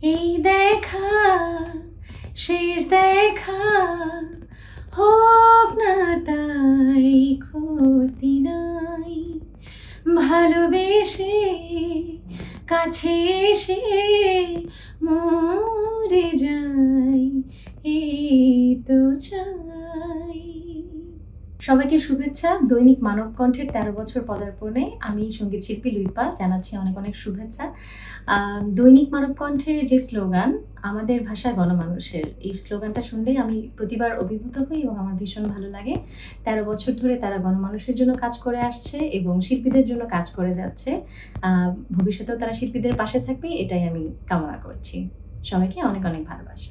এই দেখা শেষ দেখা হোক না তাই ক্ষতি নাই, ভালোবেসে কাছে এসে মরে যাই, এই তো চাই। সবাইকে শুভেচ্ছা। দৈনিক মানব কণ্ঠের ১৩ বছর পদার্পণে আমি সঙ্গীত শিল্পী লুইপা জানাচ্ছি অনেক অনেক শুভেচ্ছা। দৈনিক মানব কণ্ঠের যে স্লোগান, আমাদের ভাষা গণমানুষের, এই স্লোগানটা শুনলেই আমি প্রতিবার অভিভূত হই এবং আমার ভীষণ ভালো লাগে। ১৩ বছর ধরে তারা গণমানুষের জন্য কাজ করে আসছে এবং শিল্পীদের জন্য কাজ করে যাচ্ছে। ভবিষ্যতেও তারা শিল্পীদের পাশে থাকবে, এটাই আমি কামনা করছি। সবাইকে অনেক অনেক ভালোবাসা।